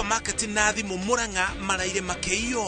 supermarket na thimu Murang'a maraire makeio.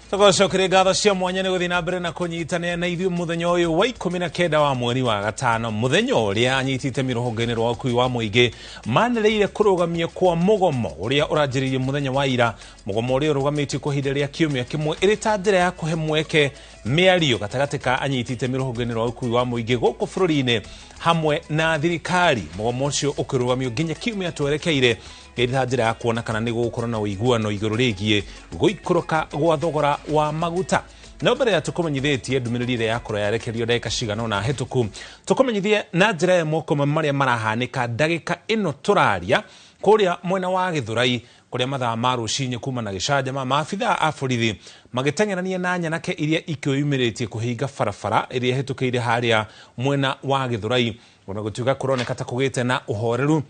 Tugocokere ngatho cia mwanya ni guthii na mbere na kunyitania na ithuĩ muthenya uyu wa 19 wa mweri wa gatano, muthenya uria anyitite miruhonge-ini rwa ukui wa muingi manereire kurugamia kwa mugomo uria uranjiririe muthenya wa ira. Mugomo uria urugamitio kwa ihinda ria kiumia kimwe iri ta njira ya kuhe mweke miario gatagati ka anyitite miruhonge-ini rwa ukui wa muingi guku bururi-ini hamwe na thirikari. Mugomo ucio ukirugamio nginya kiumia twerekeire iri njira ya kuona kana ni gukorwo na uiguano iguru rigie guikuruka gwa thogora wa maguta. Na mbere ya tukumenyithĩtie ndumiriri ĩrĩa yakorwo yarekerio ndagĩka cigana ũna hĩtũku, tukumenyithie na njĩra ĩmwe kuma marĩa marahanĩka ndagĩka ĩno tũraria kũrĩa mwena wa Gĩthũrai, kũrĩa mathaa ma rũcinĩ kuma na gĩcanjama maabithaa a borithi magĩteng'erania na nyanake iria ikĩyumĩrĩtie kũhinga barabara ĩrĩa ĩhĩtũkĩire harĩa mwena wa Gĩthũrai. Ona gũtuĩka kũroneka ta kũgĩte na ũhoreru,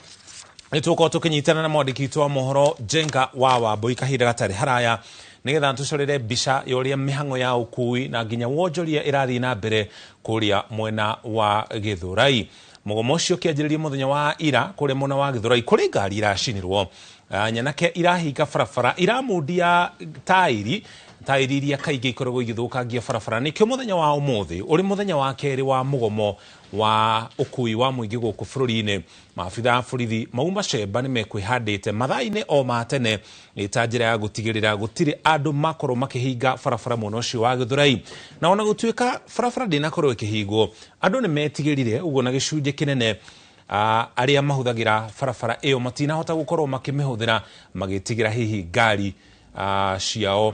nituko tukinyitana na mwandiki witũ wa mohoro Jenga wa Wambui kahinda gatarĩ haraya nigetha tucorere mbica ya ũrĩa mĩhang'o ya ũkui na nginya wonjoria ĩrathiĩ na mbere kũrĩa mwena wa Gĩthũrai. Mugomo ũcio ũkĩanjĩrĩria mũthenya wa ira kũrĩa mwena wa Gĩthũrai kũrĩ ngari iracinirwo, nyanake irahinga barabara, iramundia tairi iria kaingĩ ikoragwo igĩthũkangia barabara. Nĩkĩo mũthenya wa ũmũthĩ ũrĩ mũthenya wa kerĩ wa mugomo wa ũkui wa mũingĩ gũkũ bũrũri-inĩ. Maabithaa a borithi mauma cemba nĩ mekwĩhandĩte mathaa-inĩ o ma tene ta njĩra ya gũtigĩrĩra gũtirĩ andũ makorwo makĩhinga barabara mwena ũcio wa Gĩthũrai. Na ona gũtuĩka barabara ndĩnakorwo ĩkĩhingwo, andũ nĩ metigĩrire ũguo na gĩcunjĩ kĩnene arĩa mahũthagĩra barabara ĩyo matinahota gũkorwo makĩmĩhũthĩra, magĩtigĩra hihi ngari ciao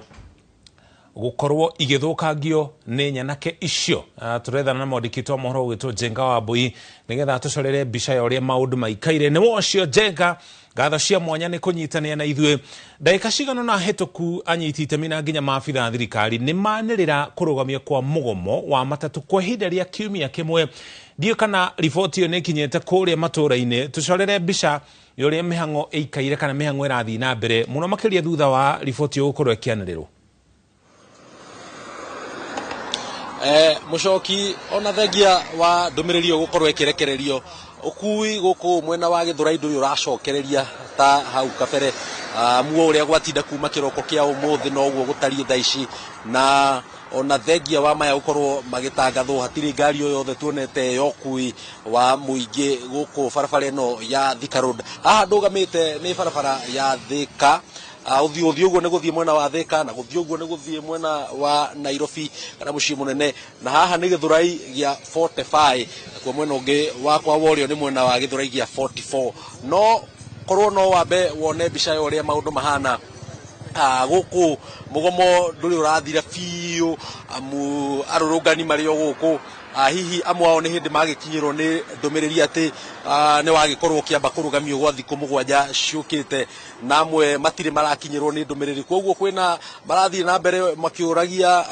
gukorwo igithukangio ni nyanake icio. Turethana na mwandiki wa mohoro witũ Jenga wa Wambui nigetha tucorere mbica ya ũrĩa maũndũ maikaire. Nĩ wocio Jenga, ngatho cia mwanya nĩ kũnyitania na ithuĩ. Ndagĩka cigana na hĩtũku anyitite mina nginya maabithaa thirikari nĩ manĩrĩra kũrũgamia kwa mugomo wa matatũ kwa ihinda rĩa kiumia kimwe. Ndiũ kana riboti ĩyo nĩ ikinyĩte kũrĩa matũũra-inĩ. Tucorere mbica ya ũrĩa mĩhang'o ĩikaire kana mĩhang'o ĩrathiĩ na mbere mũno makĩria thutha wa riboti ĩyo gũkorwo ĩkĩanĩrĩrwo. Mucoki ona thengia wa ndumirerio gukorwo ikirekererio ukui guku mwena wa Gĩthũrai nduri uracokereria ta hau kabere. Muo uria gwatinda kuma kiroko kia umuthi no guo gutari thaa ici, na ona thengia wa maya gukorwo magitangathwo hatiri ngari o yothe tuonete yo kui wa muingi guku barabara ino ya Thika Road. Haha ndugamite ni barabara ya Thika, uthio uguo nĩ gũthiĩ mwena wa Thika na gũthiĩ uguo nĩ gũthiĩ mwena wa Nairobi kana muciĩ munene, na haha nĩ Gĩthũrai gĩa 45 kwa mwena ũngĩ wa kwa Worio nĩ mwena wa Gĩthũrai gĩa 44. No korwo no wambe wone mbica ya ũrĩa maũndũ mahana gũkũ mugomo ndũrĩ ũrathira biũ, arũrũngani marĩ o gũkũ hihi amwe ao nĩ hĩndĩ magĩkinyĩrwo nĩ ndũmĩrĩri atĩ nĩ wagĩkorwo kĩamba kũrũgamio gwa thikũ mũgwanja ciũkĩte, na amwe matirĩ marakinyĩrwo nĩ ndũmĩrĩri. Koguo kwĩna marathiĩ na mbere makĩũragia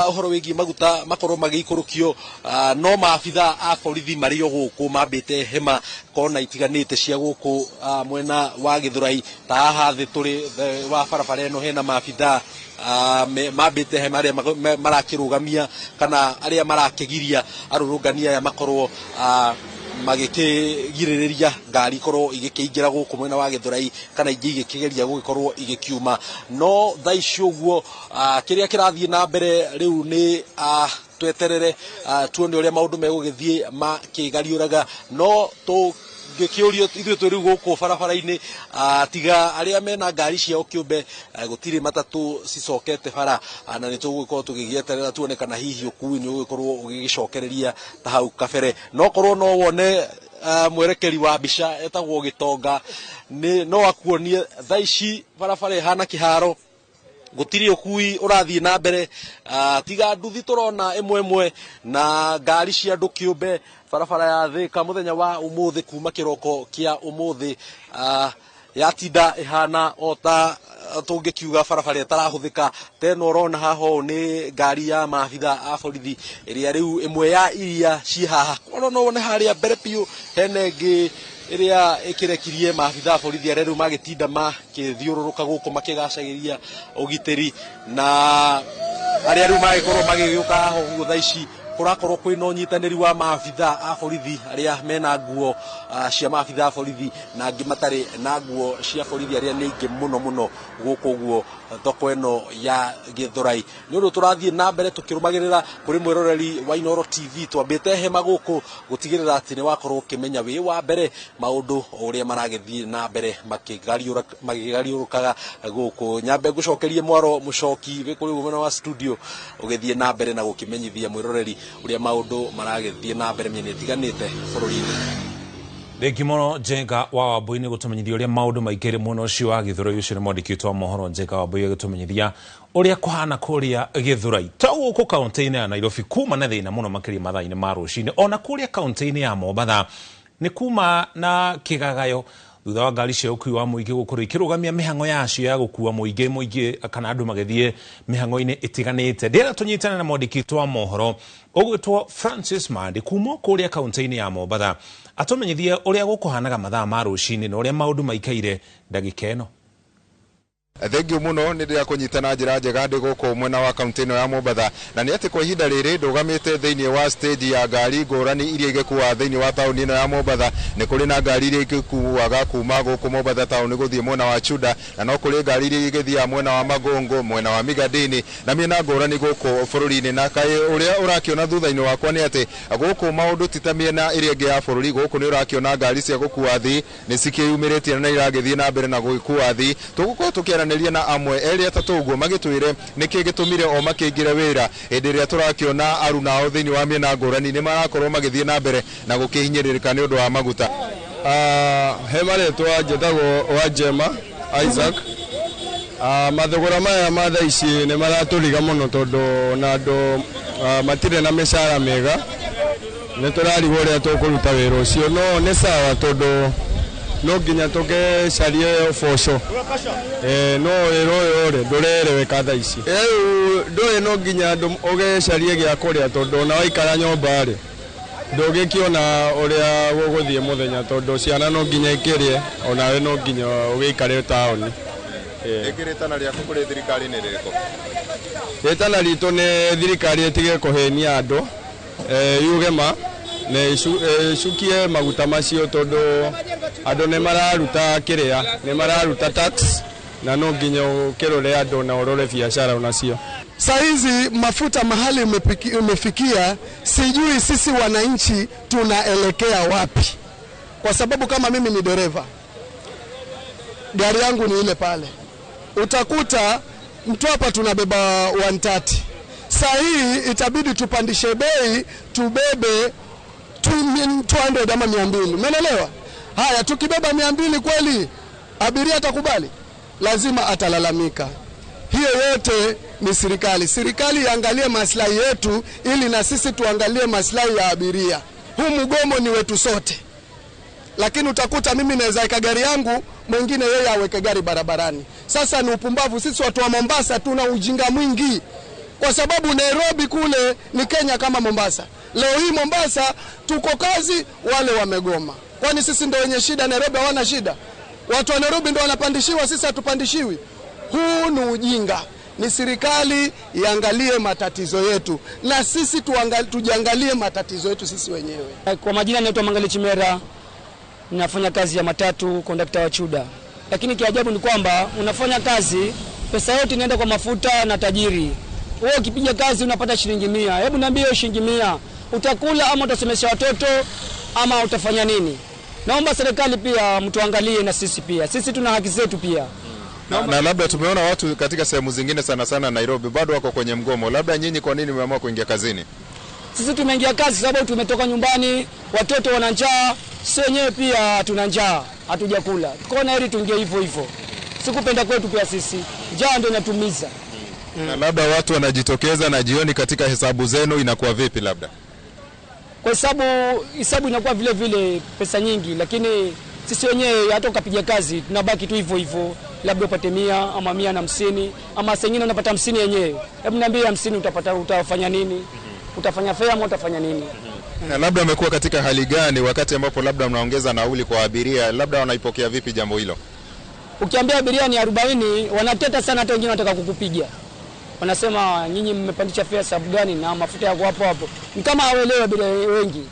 ũhoro wĩgiĩ maguta makorwo magĩikũrũkio, no maabithaa a borithi marĩ o gũkũ mambĩte hema kona itiganĩte cia gũkũ mwena wa Gĩthũrai. Ta haha thĩ tũrĩ wa barabara ĩno hena maabithaa mambĩte hema arĩa marakĩrũgamia kana arĩa marakĩgiria arũrũngani aya makorwo magĩkĩgirĩrĩria ngari korwo igĩkĩingĩra gũkũ mwena wa Gĩthũrai kana ingĩ igĩkĩgeria gũgĩkorwo igĩkiuma. No thaa ici ũguo kĩrĩa kĩrathiĩ na mbere rĩu nĩ tweterere tuone ũrĩa maũndũ megũgĩthiĩ makĩgariũraga. No ngĩkĩũrio ithuĩ tũrĩ gũkũ barabara-inĩ tiga arĩa mena ngari ciao kĩũmbe gũtirĩ matatũ cicokete bara, na nĩ tũgũgĩkorwo tũgĩgĩeterera tuone kana hihi ũkui nĩ ũgũgĩkorwo ũgĩgĩcokereria ta hau kabere. No korwo no wone mwerekeri wa mbica etagwo Gĩtonga no akuonie thaa ici barabara ĩhana kĩharo, gutiri ukui urathie na mbere tiga nduthi turona emwe na ngari cia andu kiumbe barabara ya Thika muthenya wa umuthi kuma kiroko kia umuthi yatinda ihana ota tungikiuga barabara itarahuthika teno urona haho ni ngari ya maabitha a borithi iria riu imwe ya iria ci haha urona wone haria mbere piu henengi iria ikirekirie maabitha a borithi aria riu magitinda makithiururuka guku makigacagiria ugitiri na aria riu magikorwo magigiuka haho thaa ici kurakorwo kwina unyitaniri wa maabitha a borithi aria mena nguo cia maabitha a borithi na angi matari na nguo cia borithi aria ni ingi muno guku guo thoko eno ya Githurai ni undu turathie na mbere tukirumagirira kuri mwiroreri wa Inooro TV twambite hema guku gutigirira ati ni wakorwo kimenya wi wa mbere maundu uria maragithie na mbere makigariurukaga guku nyambe gucokerie mwaro mucoki wi kuri umena wa studio ugithie na mbere na gukimenyithia mwiroreri uria maundu maragithie na mbere miene tiganite bururi-ini. Dekimono Njenga wa Wambui ni gutumenyithia uria maundu maikire muno ucio wa Githurai ucio ni mwandikitwo mohoro Njenga wa Wambui gutumenyithia uria kuhana kuria Githurai tawo ku kaunti-ini ya Nairobi kuma na thina muno makiria mathaa-ini ma rucini ona kuria kaunti-ini ya Mombatha ni kuma na kigagayo thutha wa ngari cia ukui wa muingi gukorwo ikirugamia mihango yacio ya gukua muingi kana andu magithie mihango-ini itiganite ndira tunyitana na mwandikitwo wa mohoro ugwitwo Francis Mandi kuma kuria kaunti-ini ya Mombatha atumenyithie uria gukuhanaga mathaa ma rucini na uria maundu maikaire ndagika eno. Thank you muno ni ndia kunyitana njira njega ndi guku mwena wa kaunti ino ya Mombatha na ni ati kwa ihinda riri ndugamite thiini wa stage ya ngari ngurani iria igikuwa thiini wa tauni ino ya Mombatha ni kuri na ngari iria igikuaga kuma guku Mombatha tauni guthie mwena wa Chuda na no kuri ngari iria igithia mwena wa Magongo mwena wa Migadini na miena ngurani guku bururi-ini na kai uria urakiona thutha-ini wakwa ni ati guku maundu titamiena iria ingi ya bururi guku ni urakiona ngari cia gukua thi ni cikiyumiritie na iragithie na mbere na gukua thi tugukorwo tukiara na amwe eri atatu uguo magitwire niki gitumire o makingire wira hindi ria turakiona aruna ao thiini wa miena ngurani ni marakorwo magithie na mbere na gukihinyiririka ni undu wa maguta hema retwa njetago wa Jema Isaac mathogora maya ma thaa ici ni maraturiga muno tondu na andu matire na mishara mega ni turarigwo uria tukuruta wira ucio no ni sawa tondu no nginya tugecarie boco no wira ndurereweka thaa ici ndoe no nginya ugecarie gia kuria tondu na waikara nyomba ri ndugikiona uria guguthie muthenya tondu ciana no nginya ikirie onawe no nginya ugeikare taoni ikiritana ria kuri thirikari ni ririko ritana ritu ni thirikari itige kuhenia andu yuge ma ne icukie maguta macio tondu andu ne mararuta kiria ne mararuta tax na no nginya ukirore andu na urore biashara unacio. Saizi mafuta mahali umefikia, sijui sisi wananchi tunaelekea wapi, kwa sababu kama mimi ni dereva, gari yangu ni ile pale, utakuta Mtwapa tunabeba 130, saa hii itabidi tupandishe bei tubebe 200 ama 200, umeelewa? Haya, tukibeba 200 kweli abiria atakubali? Lazima atalalamika. Hiyo yote ni serikali iangalie maslahi yetu ili na sisi tuangalie maslahi ya abiria. Huu mgomo ni wetu sote. Lakini utakuta mimi naweza weka gari yangu, mwingine yeye aweke gari barabarani. Sasa ni upumbavu. Sisi watu wa Mombasa tuna ujinga mwingi, kwa sababu Nairobi kule ni Kenya kama Mombasa. Leo hii Mombasa tuko kazi, wale wamegoma. Kwani sisi ndio wenye shida? Nairobi hawana shida? Watu wa Nairobi ndio wanapandishiwa, sisi hatupandishiwi. Huu ni ujinga. Ni serikali iangalie matatizo yetu na sisi tujiangalie matatizo yetu sisi wenyewe. Kwa majina naitwa Mangali Chimera, ninafanya kazi ya matatu, kondakta wa Chuda. Lakini kiajabu ni kwamba unafanya kazi, pesa yote inaenda kwa mafuta na tajiri. Wewe ukipiga kazi unapata shilingi 100. Hebu niambie shilingi 100 utakula ama utasomesha watoto ama utafanya nini? Naomba serikali pia mtuangalie na sisi pia. Sisi tuna haki zetu pia. Na labda tumeona watu katika sehemu zingine sana Nairobi bado wako kwenye mgomo. Labda nyinyi kwa nini mmeamua kuingia kazini? Sisi tumeingia kazi sababu tumetoka nyumbani, watoto wana njaa, sisi wenyewe pia tuna njaa, hatujakula. Tukaona heri tuingie hivyo. Sikupenda kwetu pia sisi. Njaa ndio inatumiza. Na labda watu wanajitokeza na jioni katika hesabu zenu inakuwa vipi labda? Kwa hesabu inakuwa vile vile pesa nyingi, lakini sisi wenyewe hata ukapiga kazi tunabaki tu hivyo hivyo, labda upate 100 ama 150 ama sengine unapata 50 yenyewe. Hebu niambie 50 utafanya nini? Utafanya fare ama utafanya nini? Na labda umekuwa katika hali gani wakati ambapo labda mnaongeza nauli kwa abiria, labda wanaipokea vipi jambo hilo? Ukiambia abiria ni 40 wanateta sana, hata wengine wanataka kukupiga. Wanasema nyinyi mmepandisha fare sababu gani na mafuta yako hapo. Ni kama hawaelewi abiria wengi.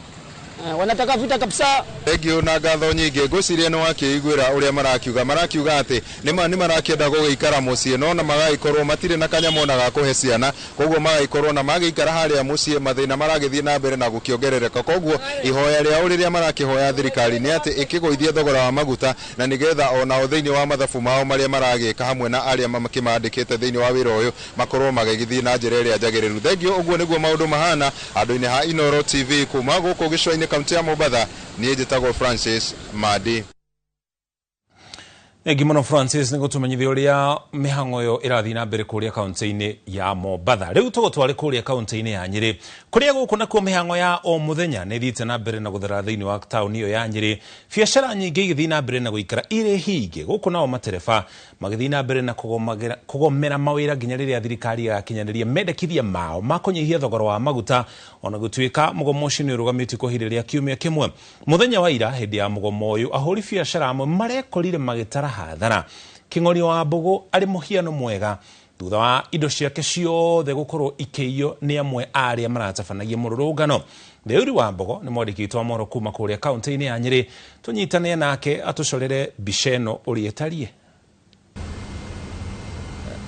Wanataka vita kabisa. Egio na gatho nyingi ngociria no akiigwira uria marakiuga ati nima marakienda guikara mucie no na magaikorwo matire na kanyamo na gakuhe ciana, koguo magaikorwo na magikara haria mucie mathina maragithie na mbere na gukiongerereka. Koguo ihoya ria uriria marakihoya thirikari ni ati ikiguithie thogora wa maguta na nigetha ona thiini wa mathabu mao maria maragika hamwe na aria makimandikite thiini wa wira uyu makorwo magigithie na njira iria njagiriru. Thegio uguo niguo maundu mahana andu-ini ha Inoro TV kuma guku gicwa-ini kaunti ya Mombatha. Niĩ njĩtagwo Francis Madi. Gimono Francis nĩguo tũmenyithie ũrĩa mĩhang'o ĩyo ĩrathiĩ na mbere kũrĩa kaunti-inĩ ya Mombatha. Rĩu tũgũtware kũrĩa kaunti-inĩ ya Nyĩrĩ, kũrĩa gũkũ nakuo mĩhang'o ya o mũthenya nĩ ĩthiĩte na mbere na gũthera thĩinĩ wa taũni ĩyo ya Nyĩrĩ. Biacara nyingĩ igĩthiĩ na mbere na gũikara irĩ hinge, gũkũ nao matereba magĩthiĩ na mbere na kũgomera mawĩra nginya rĩrĩa thirikari yakinyanĩria mendekithia mao ma kũnyihia thogora wa maguta, ona gũtuĩka mũgomo ũcio nĩ ũrũgamĩtio kwa ihinda rĩa kiumia kĩmwe. Mũthenya wa ira hĩndĩ ya mũgomo ũyũ ahũri biacara amwe marekorire magĩtara hathara. King'ori wa Mbogo arĩ mũhiano mwega thutha wa indo ciake ciothe gũkorwo ikĩiywo nĩ amwe arĩa maratabanagia mũrũrũngano. Theuri wa Mbogo nĩ mwandĩki wa mohoro kuma kũrĩa kaunti-inĩ ya Nyĩrĩ, tũnyitane nake atũcorere mbica ĩno ũrĩa ĩtariĩ.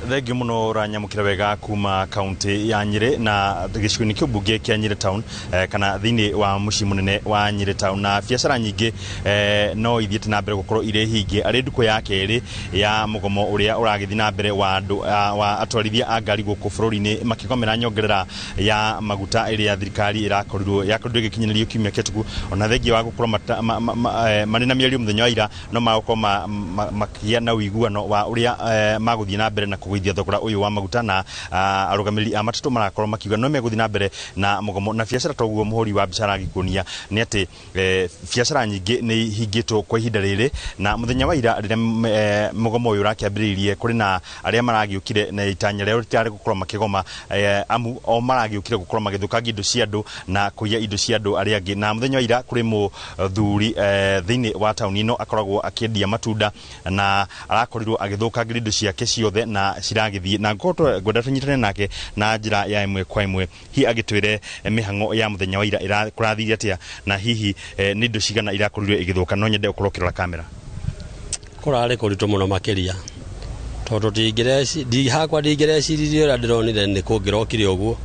Thengio muno ranyamukira wega kuma kaunti ya Nyĩrĩ na gĩcigo-inĩ kĩu mbunge kĩa Nyĩrĩ town kana thĩinĩ wa mũciĩ mũnene wa Nyĩrĩ town, na biacara nyingĩ no ithiĩte na mbere gũkorwo irĩ hinge arĩ ndukũ ya kerĩ ya mũgomo ũrĩa ũragĩthiĩ na mbere wa atwarithia a ngari gũkũ bũrũri-inĩ makĩgomera nyongerera ya maguta ĩrĩa thirikari yakorirwo ĩgĩkinyanĩrio kiumia kĩhĩtũku. Ona thengia wa gũkorwo marĩ na mĩario mũthenya wa ira no magũkorwo makĩgĩa na ũiguano wa ũrĩa magũthiĩ na mbere na kũgũithia thogora ũyũ wa maguta, na arũgamĩrĩri a matatũ marakorwo makiuga no megũthiĩ na mbere na mũgomo. Na biacara toguo mũhũri wa biacara agĩkuonia nĩ atĩ biacara nyingĩ nĩ ihingĩtwo kwa ihinda rĩrĩ, na mũthenya wa ira rĩrĩa mũgomo ũyũ ũrakĩambĩrĩirie kũrĩ na arĩa maragĩũkire na itanya rĩao rĩtarĩ gũkorwo makĩgoma, amu o maragĩũkire gũkorwo magĩthũkangia indo cia andũ na kũiya indo cia andũ arĩa angĩ. Na mũthenya wa ira kũrĩ mũthuri thĩinĩ wa taũni ĩno akoragwo akĩendia matunda na arakorirwo agĩthũkangia indo ciake ciothe na ciragĩthiĩ, na ngwenda tũnyitane nake na njĩra ya ĩmwe kwa ĩmwe hihi agĩtwĩre mĩhang'o ya mũthenya wa ira kũrathiire atĩa na hihi nĩ indo cigana irakorirwo igĩthũka. No nyende ũkorwo ũkĩrora kamera. Kũrarĩ kũritũ mũno makĩria tondũ hakwa ndingĩrecirie ũrĩa ndĩronire nĩ kũngĩrokire ũguo,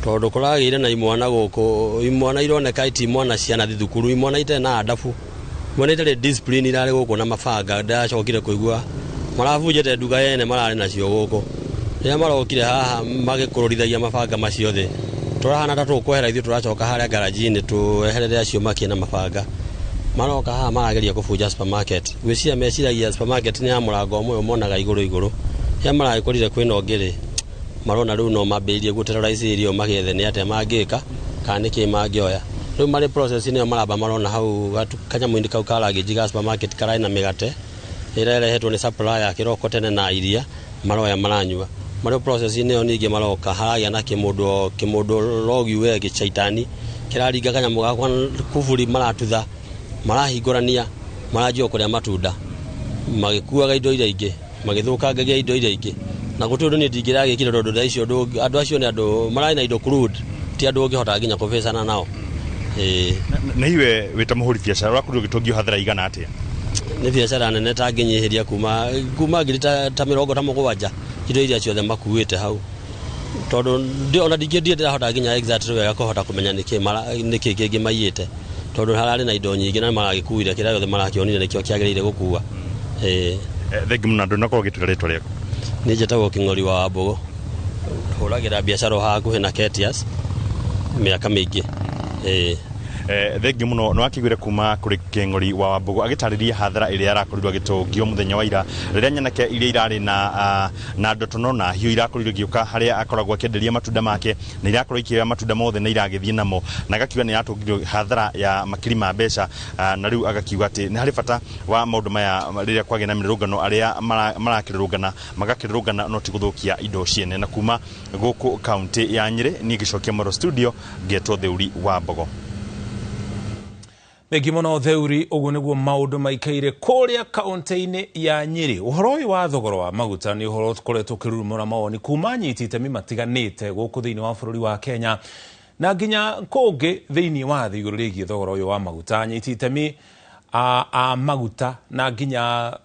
tondũ kũragĩire na imwana gũkũ, imwana ironeka iti imwana ciana thukuru, imwana itarĩ na adabu, imwana itarĩ discipline irarĩ gũkũ na mabanga. Ndacokire kũigua marabunjĩte nduga yene mararĩ nacio gũkũ, rĩrĩa marokire haha magĩkũrũrithagia mabanga macio thĩ, tũrahana ta tũkwehera ithuĩ tũracoka harĩa garaji-inĩ tweherere acio makĩna mabanga. Maroka haha marageria kũbunja supermarket, gwĩciria meciragia supermarket nĩ ya mũrango ũmwe monaga igũrũ, rĩrĩa maragĩkorire kwĩna ũngĩ marona rĩu no mambĩrĩrie gũterrorize irio magĩethe nĩ atĩa mangĩka kana nĩkĩ mangĩoya. Rĩu marĩ process nĩyo maramba marona hau kanyamũ-inĩ kau karagĩnji ga supermarket kararĩ na mĩgate ĩrĩa ĩrehetwo nĩ supplier kĩroko tene na iria maroya maranyua. Marĩ process nĩyo ningĩ maroka haragĩa na kĩmũndũ rogiwe gĩcaitani kĩraringa kanyamũ gakwa kuburi, maratutha marahingũrania, maranjia kũrĩa matunda, magĩkuaga indo iria ingĩ, magĩthũkangagia indo iria ingĩ, na gũtirĩ ũndũ niĩ ndingĩragĩkire tondũ andũ acio nĩ andũ mararĩ na indo crude, ti andũ ũngĩhota nginya kũbĩcana nao. Na iwe wĩ ta mũhũri biacara ũrakorirwo ũgĩtongio hathara igana atĩa? Nĩ biacara nene tangĩnyihiria kuma ngiri ta 70 indo iria ciothe makuĩte hau, tondũ ona ndingĩendie ndĩrahota nginya exact wega kũhota kũmenya nĩkĩ kĩngĩ maiyĩte, tondũ hararĩ na indo nyingĩ na maragĩkuire kĩrĩa gĩothe marakĩonire nĩkĩo kĩagĩrĩire gũkua. Thengi mũno andũ nakorwo gĩtuĩra rĩtwa rĩaku? Niĩ njĩtagwo King'ori wa Mbogo, hũragĩra biacara hakuhĩ na Ketias mĩaka mĩingĩ. thengi muno no akigwire kuma kuri Keng'ori wa Wambugu agitariria hathara iria arakorirwo agitungio muthenya wa ira riria nyanake iria irari na ndotono na hiyo irakorirwo giuka haria akoragwo akenderia matunda make na irakorwo ikira matunda mothe na iragithie namo na agakiuga ni atungirwo hathara ya makiri ma mbeca na riu agakiuga ati ni hari bata wa maundu maya riria kwage na mirungano aria marakirungana magakirungana no tiguthukia indo ciene na kuma guku county ya Nyeri ni gicokia Moro studio getwo Theuri wa Mbogo. Megimono Theuri ugu niguo maundu maikaire kuria kaunti-ini ya Nyeri. Uhoro uyu wa thogoro wa maguta ni uhoro tukoretwo kirurumura mawoni kuma nyiti itemi matiganite guku thiini wa bururi wa Kenya na nginya kungi thiini wa thi iguru rigie thogoro uyu wa maguta. Nyiti itemi a maguta na nginya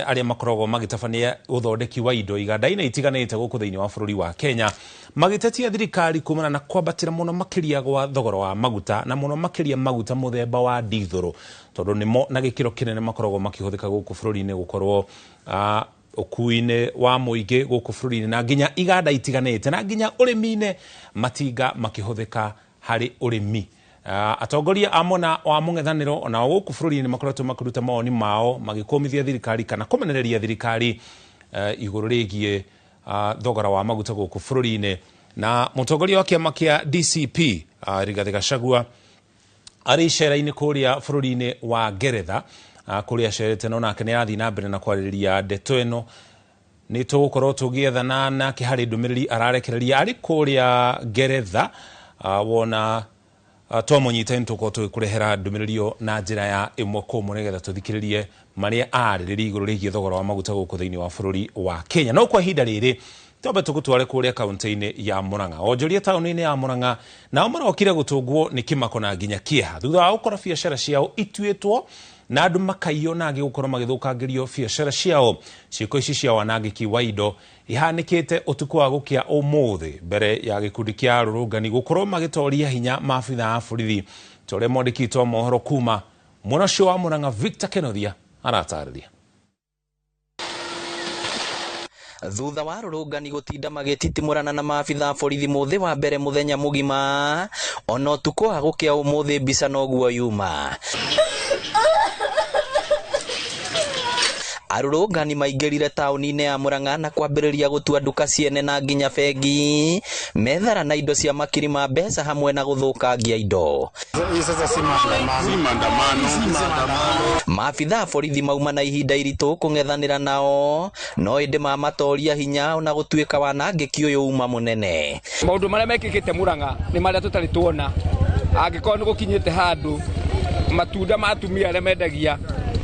aria makoragwo magitabania uthondeki wa indo iganda-ini itiganite guku thiini wa bururi wa Kenya magitetia thirikari kumana na kwambatira muno makiria gwa thogoro wa maguta na muno makiria maguta muthemba wa dithoro tondu nimo na gikiro kinene makoragwo makihuthika guku bururi-ini gukorwo ukui-ini wa muingi guku bururi-ini na nginya iganda itiganite na nginya urimi-ini matinga makihuthika hari urimi. Atongoria amona wa mung'ethaniro ona guku bururi-ini makoretwo makiruta mawoni mao magikomithia thirikari kana kumenereria thirikari iguru rigie thogora wa maguta guku bururi-ini na mutongoria wa kiama kia DCP Rigathi Gachagua ari icera-ini kuria bururi-ini wa Ngeretha kuria acerete no nake ni arathi na mbere na kwaririria ndeto ino ni tugukorwo tugiethana nake hari ndumiriri ararekereria ari kuria Ngeretha wona twamunyita ntuko tukurehera ndumiririo na njira ya imwe kumwe nigetha tuthikiririe maria aririri iguru rigie thogora wa maguta guku thiini wa bururi wa Kenya. No kwa hinda riri tobe tugutware kuria kaunti-ini ya Murang'a. Onjoria tauni-ini ya Murang'a nao marokire gutungwo ni kimako na nginya kieha thutha wa gukora biacara ciao ituitwo na andu makaiyo na angi gukorwo magithukangirio biacara ciao. Ciiko ici cia wanangiki wa indo ihanikite utuku wa gukia umuthi mbere ya gikundi kia rurungani gukorwo magitoria hinya maabitha a borithi tore mondikitwo mohoro kuma munacio wa Murang'a Victor Kenothia aratariria. Thutha wa rurungani gutinda magititimurana na maabitha borithi muthi wa mbere muthenya mugima ona utuku wa gukia umuthi mbica noguo yuma. Arurungani maingirire tauni-ini ya Murang'a na kwambiriria gutua nduka ciene na nginya bengi methara na indo cia makiri ma mbeca hamwe na guthukangia indo. Maabitha borithi mauma na ihinda iritu kung'ethanira nao no indi mamatoria hinya ona gutuika wanangiki uyu uma munene. Maundu maria mekikite Murang'a ni maria tutari tuona angikorwo ni gukinyite handu matunda matumia aria mendagia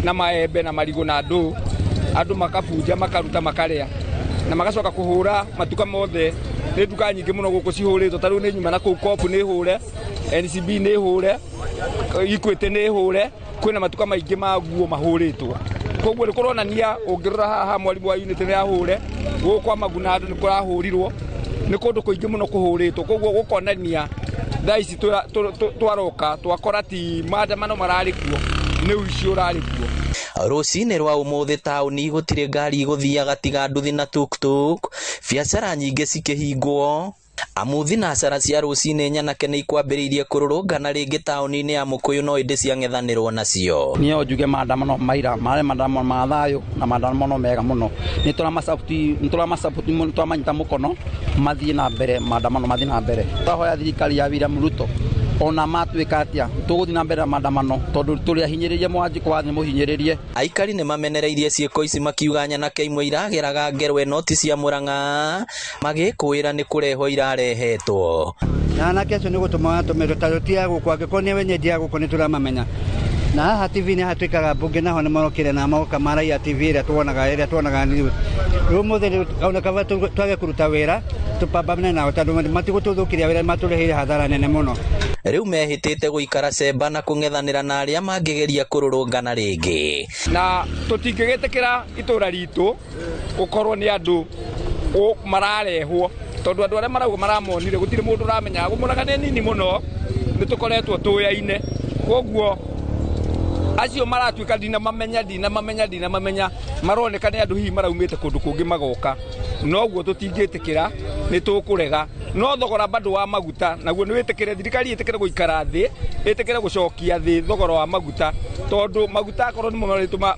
na maembe na marigo na andu makabuja makaruta makaria na magacoka kuhura matuka mothe ni duka nyingi muno guku cihuritwo taru ni nyuma na ku kopu ni hure NCB ni hure Equity ni hure kwina matuka maingi maguo mahuritwo koguo ni kuronania ungirora haha mwarimu wa unit ni ahure gukwa maguna andu ni kurahurirwo ni kundu kuingi muno kuhuritwo koguo gukonania thaici twaroka twakora ti maandamano mararikuo ni uici urarikuo. Rucini rwa umuthi tauni gutire ngari iguthiaga tiga nduthi na tuktuk biacara nyingi cikihingwo amuthi na acara cia rucini nyanake ni ikwambiriirie kururungana ringi tauni-ini ya Mukuyu no indi cia ng'ethanirwo nacio. Niyo njuge maandamano maira mare maandamano ma thayo na maandamano mega muno ni turamasapoti turamanyita mukono mathie na mbere maandamano mathie na mbere twahoya thirikari ya William Ruto ona matuika atia tuguthi na mbere maandamano tondu turi ahinyiririe mwanjiko wathi muhinyiririe. Aikari ni mamenereirie ciiko ici makiuga nyanake imwe irageraga ngerwo ino ti cia Murang'a magikwira ni kureho irarehetwo. Nyanake cio ni gutuma tumiro tarutia gukwa gikoni wenye dia gukoni turamamenya na haha TV ni hatuikaga bunge naho ni morokire na maoka maraia TV ria tuonaga ni umuthi kauna kava twage kuruta wira tupambane nao tondu matigututhukiria wira maturehire hathara nene muno. Riu mehitite guikara cemba na kung'ethanira na aria mangigeria kururungana ringi na tutingigitikira itura ritu gukorwo ni andu mararehwo tondu andu aria marauga maramonire gutire mundu uramenya Murang'a ni nini muno ni tukoretwo tuyaine koguo acio maratuika dina mamenya maroneka ni andu hihi maraumite kundu kungi magoka noguo tutingitikira ni tukurega no thogora bado wa maguta naguo ni witikire thirikari itikire guikara thi itikire gucokia thi thogora wa maguta tondu maguta akorwo ni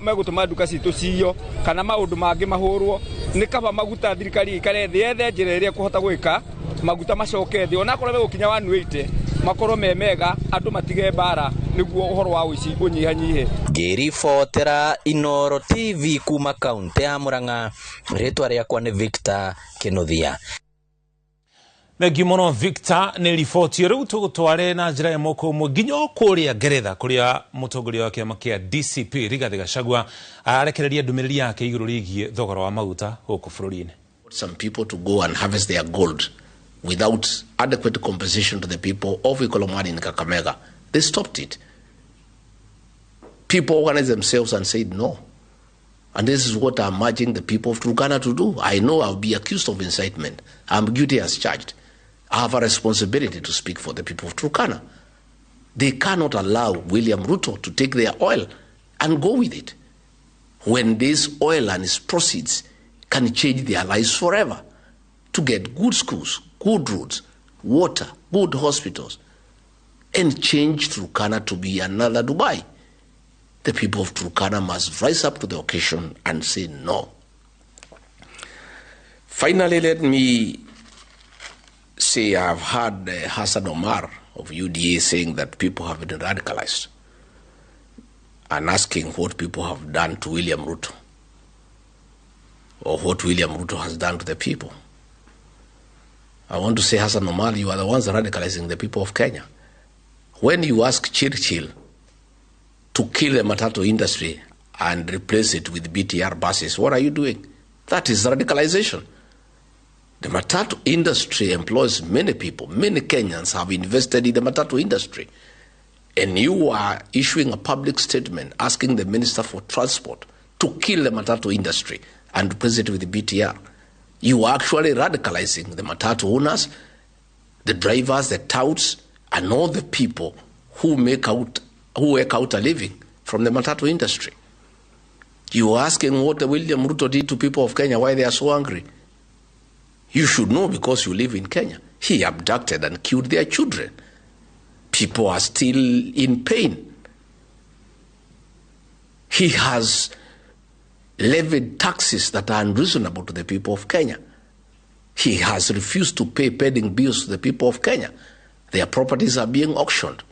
megutuma nduka citu ciyo kana maundu mangi mahurwo ni kaba maguta thirikari ikare thi ethe njira iria kuhota gwika maguta macoke thi ona akorwo megukinya 180 makorwo memega andu matige bara niguo uhoro wa uici unyihanyihe. Ngiribotera Inooro TV kuma kaunti ya Murang'a, ritwa riakwa ni Victor Kinuthia. Thengi muno Victor, ni riboti riu tugutware na njira ya moko muginyo kuria Ngeretha kuria mutongoria wa kiama kia DCP Rigathi Gachagua arekereria ndumiriri yake iguru rigie thogora wa maguta guku bururi-ini. Some people to go and harvest their gold without adequate compensation to the people of Ikolomani in Kakamega. They stopped it. People organized themselves and said no. And this is what I'm urging the people of Turkana to do. I know I'll be accused of incitement. I'm guilty as charged. I have a responsibility to speak for the people of Turkana. They cannot allow William Ruto to take their oil and go with it, when this oil and its proceeds can change their lives forever, to get good schools, good roads, water, good hospitals, and change Turkana to be another Dubai. The people of Turkana must rise up to the occasion and say no. Finally, let me say I've heard Hassan Omar of UDA saying that people have been radicalized and asking what people have done to William Ruto or what William Ruto has done to the people. I want to say, Hassan Omar, you are the ones radicalizing the people of Kenya. When you ask Churchill to kill the matatu industry and replace it with BTR buses, what are you doing? That is radicalization. The matatu industry employs many people. Many Kenyans have invested in the matatu industry. And you are issuing a public statement asking the Minister for Transport to kill the matatu industry and replace it with the BTR. You are actually radicalizing the matatu owners, the drivers, the touts, and all the people who work out a living from the matatu industry. You are asking what William Ruto did to people of Kenya, why they are so angry. You should know because you live in Kenya. He abducted and killed their children. People are still in pain. He has levied taxes that are unreasonable to the people of Kenya. He has refused to pay pending bills to the people of Kenya. Their properties are being auctioned.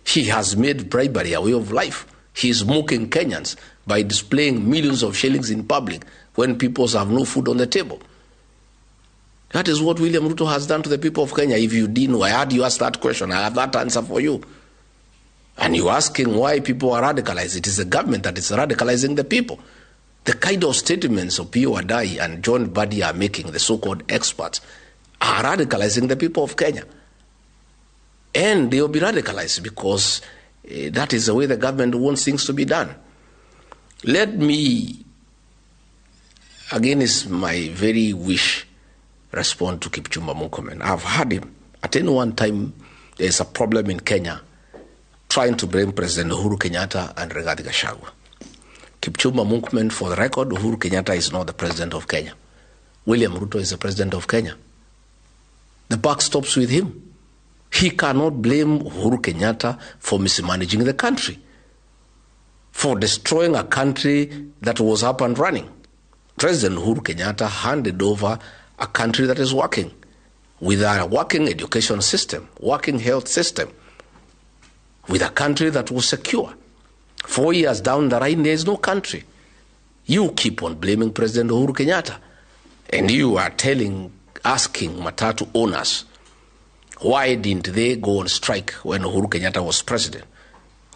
He has made bribery a way of life. He is mocking Kenyans by displaying millions of shillings in public when people have no food on the table. That is what William Ruto has done to the people of Kenya. If you didn't know, I heard you ask that question. I have that answer for you. And you're asking why people are radicalized. It is the government that is radicalizing the people. The kind of statements of Pio Wadai and John Badi are making, the so-called experts, are radicalizing the people of Kenya. And they will be radicalized because that is the way the government wants things to be done. Let me, again, is my very wish, respond to Kipchumba Murkomen. I've heard him. At any one time, there's a problem in Kenya trying to blame President Uhuru Kenyatta and Rigathi Gachagua. Kipchumba Murkomen, for the record, Uhuru Kenyatta is not the president of Kenya. William Ruto is the president of Kenya. The buck stops with him. He cannot blame Uhuru Kenyatta for mismanaging the country, for destroying a country that was up and running. President Uhuru Kenyatta handed over a country that is working, with a working education system, working health system, with a country that was secure. 4 years down the line, there is no country. You keep on blaming President Uhuru Kenyatta, and you are asking matatu owners, why didn't they go on strike when Uhuru Kenyatta was president?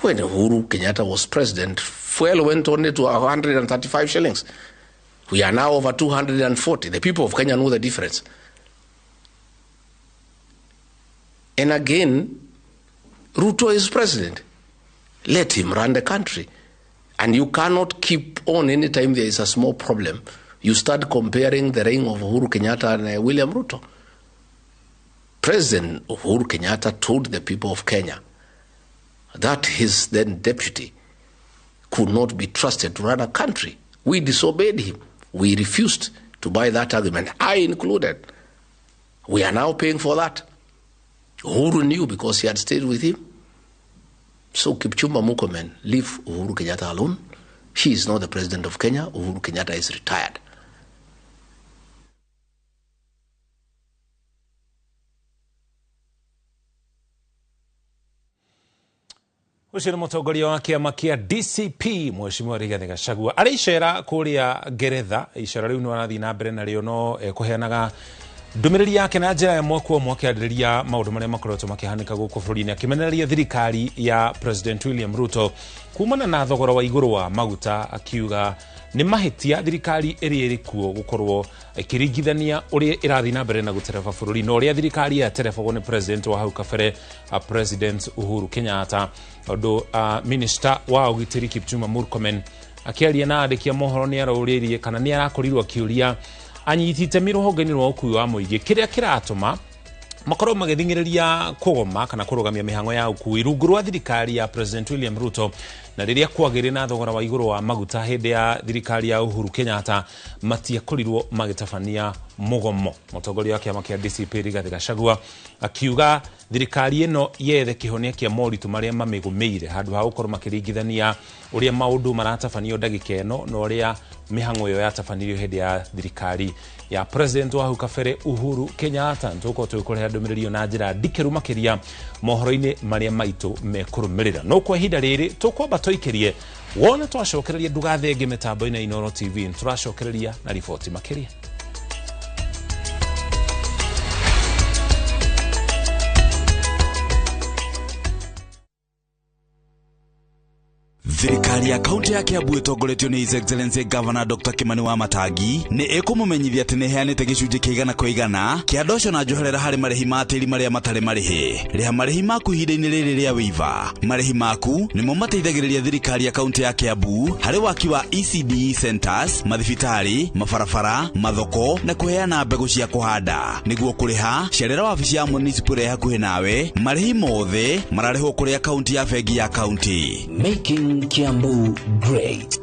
When Uhuru Kenyatta was president, fuel went only to 135 shillings. We are now over 240. The people of Kenya know the difference. And again, Ruto is president. Let him run the country. And you cannot keep on anytime there is a small problem. You start comparing the reign of Uhuru Kenyatta and William Ruto. President Uhuru Kenyatta told the people of Kenya that his then deputy could not be trusted to run a country. We disobeyed him. We refused to buy that argument, I included. We are now paying for that. Uhuru knew because he had stayed with him. So Kipchumba Murkomen, leave Uhuru Kenyatta alone. He is not the president of Kenya. Uhuru Kenyatta is retired. Ucio nĩ mũtongoria wa kĩama kĩa DCP Mheshimiwa Rigathi Gachagua arĩ icera kũrĩa Ngeretha. Icera rĩu no arathiĩ na mbere narĩo no kũheanaga ndũmĩrĩri yake na njĩra ya mwaka ũmwe akĩarĩrĩria maũndũ marĩa makoretwo makĩhanĩka gũkũ bũrũri-inĩ, akĩmenereria thirikari ya President William Ruto kumana na thogora wa igũrũ wa maguta, akiuga nĩ mahĩtia thirikari ĩrĩa ĩrĩ kuo gũkorwo ĩkĩringithania ũrĩa ĩrathiĩ na mbere na gũtereba bũrũri na ũrĩa thirikari yaterebagwo nĩ president wa hau kabere President Uhuru Kenyatta. Ũndũ minister wa ũgitĩri Kipchumba Murkomen akĩaria na andĩki a mohoro nĩ arũrĩirie kana nĩ arakorirwo akĩũria anyiti itemi rũhonge-inĩ rwa ũkui wa mũingĩ kĩrĩa kĩratũma makorwo magĩthingĩrĩria kũgoma kana kũrũgamia mĩhang'o ya ũkui rungu rwa thirikari ya President William Ruto, na rĩrĩa kwagĩrĩ na thogora wa igũrũ wa maguta hĩndĩ ya thirikari ya Uhuru Kenyatta matiakorirwo magĩtabania mũgomo. Mũtongoria wa kĩama kĩa DCP Rigathi Gachagua akiuga thirikari ĩno yethe kĩhonia kĩa moritũ marĩa mamĩgũmĩire handũ ha gũkorwo makĩringithania ũrĩa maũndũ maratabanio ndagĩka ĩno na ũrĩa mĩhang'o ĩyo yatabanirio hĩndĩ ya thirikari ya President wa hau kabere Uhuru Kenyatta. Ntuko twĩkũreha ndũmĩrĩri na njĩra ndikĩru makĩria mohoro-inĩ marĩa maitũ mekũrũmĩrĩra. No kwa ihinda rĩrĩ tũkwamba tũikĩrie wona twacokereria ndũgathenge mĩtambo-inĩ ya Inooro TV, tũracokereria na riboti makĩria. Thirikari ya kaunti ya Kiambu itongoretio ni His Excellency Governor Dr. Kimani Wamatangi ni ĩkũmũmenyithia atĩ nĩ heanĩte gĩcunjĩ kĩigana kwa igana kĩa ndoco na njoherera harĩ marĩhi ma tĩri marĩa matarĩ marĩhi. Rĩha marĩhi maku ihinda-inĩ rĩrĩ rĩa wĩiva. Marĩhi maku nĩmo mateithagĩrĩria thirikari ya kaunti ya Kiambu harĩ waki wa ECD centers, mathibitarĩ, mabarabara, mathoko na kũheana mbegũ cia kũhanda. Nĩguo kũrĩha, cerera wabici ya municipal ya hakuhĩ nawe. Marĩhi mothe mararĩhwo kũrĩ akaunti ya bengi ya kaunti. Making Kiambu great.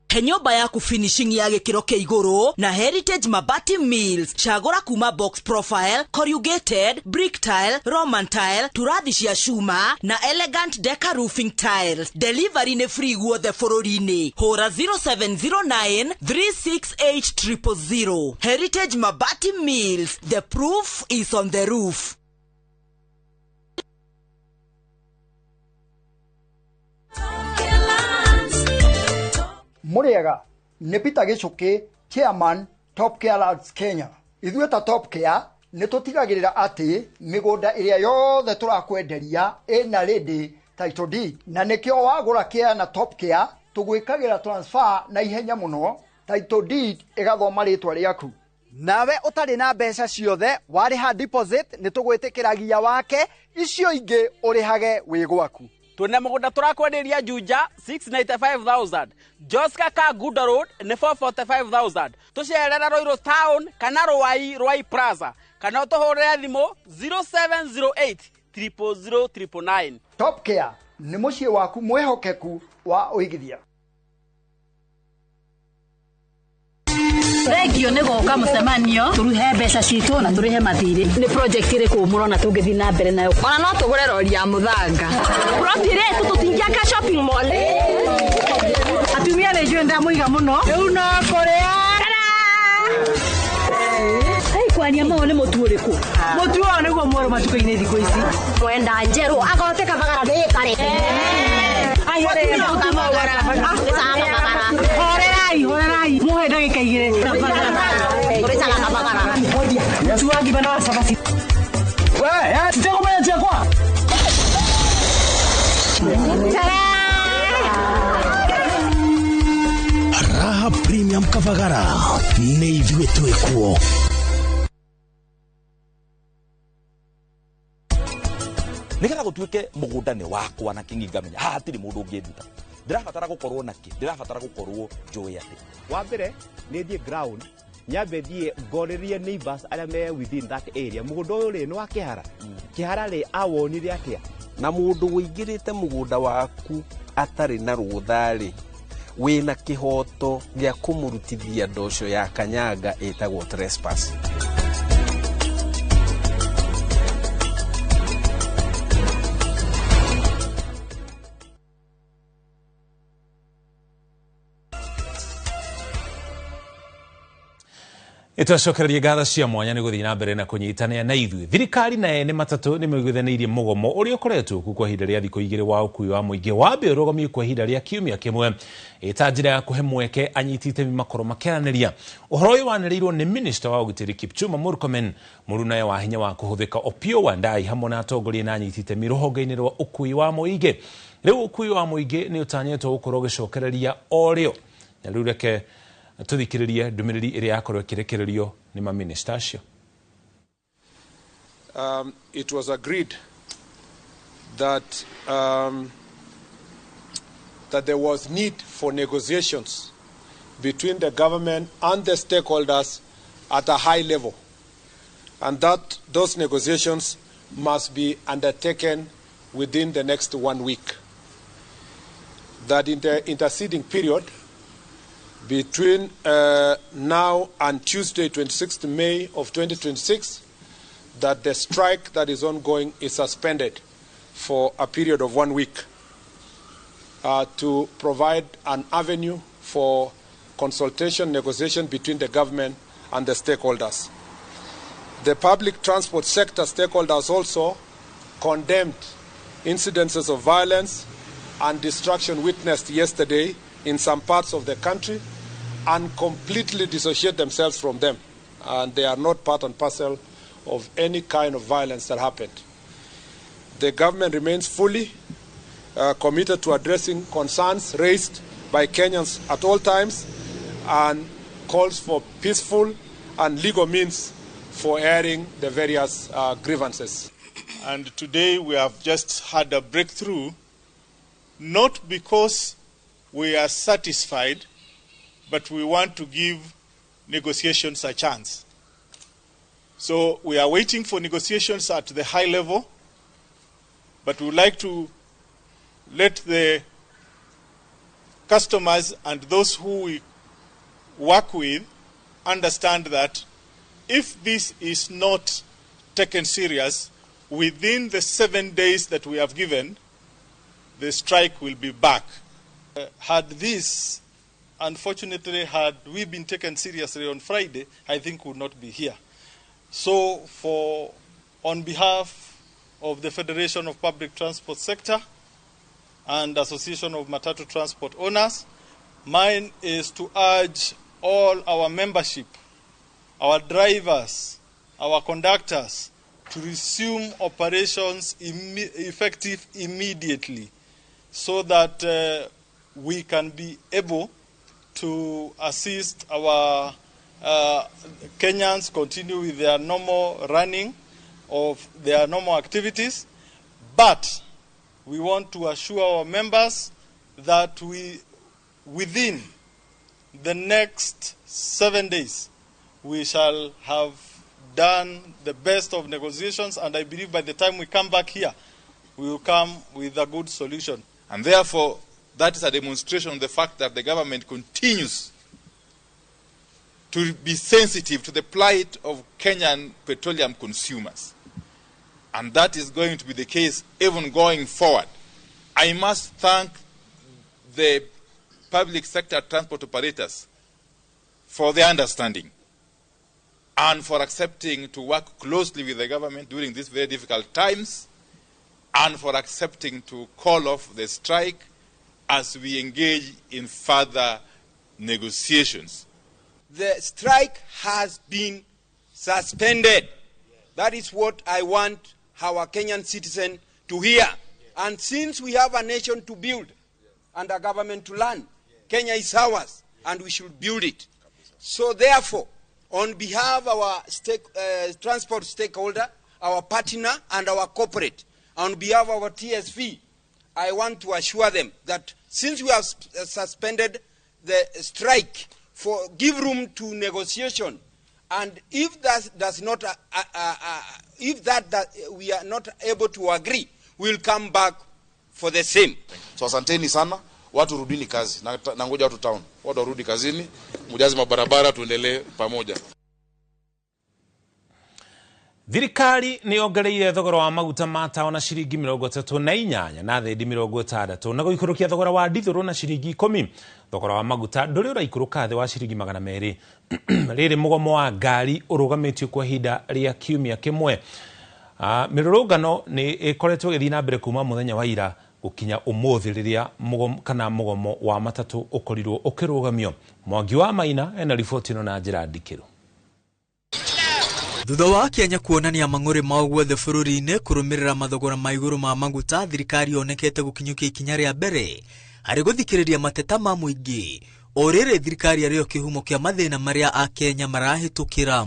He nyumba yaku finishing ya gĩkĩro kĩa igũrũ na Heritage Mabati Mills. Chagũra kuma box profile, corrugated, brick tile, Roman tile, turathi cia cuma na elegant deca roofing tiles. Delivery nĩ free guothe bũrũri-inĩ. Hũra 0709 368 000. Heritage Mabati Mills. The proof is on the roof. Muriega nĩ Peter Gichuki, Chairman Top Care Lands Kenya. Ithuĩ ta Top Care nĩ tũtigagĩrĩra atĩ mĩgũnda ĩrĩa yothe tũrakwenderia ĩna ready title deed, na nĩkĩo wagũra Care na Top Care tũgwĩkagĩra transfer na ihenya mũno, title deed ĩgathoma rĩtwa rĩaku. Nawe ũtarĩ na mbeca ciothe warĩha deposit nĩ tũgwĩtĩkĩragia wake, icio ingĩ ũrĩhage wĩ gwaku. Tuna mũgũnda tũrakwenderia Juja 695,000, Joska Kaguda Road nĩ 445,000. Tũcerera Roiro Town kana Rwai Plaza kana ũtũhũrĩre thimũ 0708 000 999. Top Care nĩ mũciĩ waku mwĩhokeku wa ũigithia. Regio nĩ gũka mũcemanio tũrĩhe mbeca citũ na tũrĩhe mathirĩ. Nĩ project ĩrĩkũ mũrona tũngĩthiĩ na mbere nayo? Ona no tũgũre rori ya mũthanga. Rotire tũtingĩaka shopping mall. Atumia nĩ njũĩ ndamũiga mũno. Rĩu no kũrĩa. Kwania mao nĩ mũtu ũrĩkũ? Mũtu ũyũ nĩguo mwerũ matuka-inĩ thikũ ici. Mwenda njerũ agote kabagara ndĩkarĩ. Horerai muhe ndagĩka igĩrĩ. Ũrĩcaga kabagara. Mũtu wa ngima na wa cabaci. We, tũtegũmenya ciakwa. Raha Premium Kabagara nĩ ithuĩ twĩkuo. Nĩgetha gũtuĩke mũgũnda nĩ wakwa na kingi ngamenya hatirĩ mũndũ ũngĩnduta. Ndĩrabatara gũkorwo na kĩ? Ndĩrabatara gũkorwo njũĩ atĩ. Wa mbere nĩ thiĩ ground, nyambe thiĩ ngorerie neighbors arĩa me within that area. Mũgũnda ũyũ rĩ nĩ wa kĩhara. Kĩhara rĩ awonire atĩa? Na mũndũ wĩingĩrĩte mũgũnda waku atarĩ na rũtha rĩ, wina kihoto gya kumurutithia ndosho ya kanyaga etagwo trespass. Itacokereria ngatho cia mwanya ni guthii na mbere na kunyitania na ithuĩ. Thirikari na ene matatu ni maiguithanirie mugomo uria ukoretwo ku kwa ihinda ria thikũ igĩrĩ wa ũkui wa mũingĩ wambe ũrũgamio kwa ihinda ria kiumia kĩmwe ĩta njĩra ya kũhe mweke anyiti itemi makorwo makĩaranĩria. Ũhoro ũyũ wanĩrĩirwo nĩ Minister wa ũgitĩri Kipchumba Murkomen, mũrũnawe wa hinya wa kũhũthĩka Opiyo Wandayi hamwe na atongoria na anyiti itemi rũhonge-inĩ rwa ũkui wa mũingĩ. Rĩu ũkui wa mũingĩ nĩ ũtanyĩtwo gũkorwo ũgĩcokereria o rĩo. Na rĩu reke tuthikiririe ndumiriri iria yakorwo ikirekererio ni ma minister acio. It was agreed that that there was need for negotiations between the government and the stakeholders at a high level, and that those negotiations must be undertaken within the next 1 week. That in the interceding period between now and Tuesday, 26th May of 2026, that the strike that is ongoing is suspended for a period of 1 week to provide an avenue for consultation, negotiation between the government and the stakeholders. The public transport sector stakeholders also condemned incidences of violence and destruction witnessed yesterday in some parts of the country and completely dissociate themselves from them. And they are not part and parcel of any kind of violence that happened. The government remains fully committed to addressing concerns raised by Kenyans at all times and calls for peaceful and legal means for airing the various grievances. And today we have just had a breakthrough, not because we are satisfied, but we want to give negotiations a chance. So we are waiting for negotiations at the high level, but we would like to let the customers and those who we work with understand that if this is not taken serious, within the 7 days that we have given, the strike will be back. Had we been taken seriously on Friday, I think we would not be here. So on behalf of the Federation of Public Transport Sector and Association of Matatu Transport Owners, mine is to urge all our membership, our drivers, our conductors, to resume operations effective immediately so that we can be able to assist our Kenyans continue with their normal running of their normal activities. But we want to assure our members that within the next 7 days, we shall have done the best of negotiations, and I believe by the time we come back here, we will come with a good solution. And therefore, that is a demonstration of the fact that the government continues to be sensitive to the plight of Kenyan petroleum consumers. And that is going to be the case even going forward. I must thank the public sector transport operators for their understanding and for accepting to work closely with the government during these very difficult times, and for accepting to call off the strike as we engage in further negotiations. The strike has been suspended. That is what I want our Kenyan citizen to hear. And since we have a nation to build and a government to run, Kenya is ours and we should build it. So therefore, on behalf of our transport stakeholder, our partner and our corporate, on behalf of our TSV, I want to assure them that since we have suspended the strike, give room to negotiation, and if that does not, we are not able to agree, we'll come back for the same. So asanteni sana watu rudini kazi, na ngoja watu town, watu warudi kazini, mujaze mabarabara, tuendelee pamoja. Thirikari ni ongereire thogora wa maguta ma tawa na ciringi 38 na thendi 60 na guikurukia thogora wa dithuru na ciringi 10. Thogora wa maguta nduri uraikuruka thi wa ciringi 200. Riri mugomo wa ngari urugamitio kwa hinda ria kiumia kimwe. Mirurungano ni ikoretwo githii na mbere kuma muthenya wa ira gukinya umuthi riria mugomo wa matatu ukorirwo ukirugamio. Mwangi wa Maina ena riboti no na njira ndikiru. Thutha wa Kenya kuonania mang'uri mao guothe bũrũri-inĩ kũrũmĩrĩra mathogora ma igũrũ ma maguta, thirikari yonekete gũkinyũkia ikinya rĩa mbere harĩ gũthikĩrĩria mateta ma mũingĩ, o rĩrĩ thirikari arĩo kĩhumo kĩa mathĩna marĩa a Kenya marahĩtũkĩra.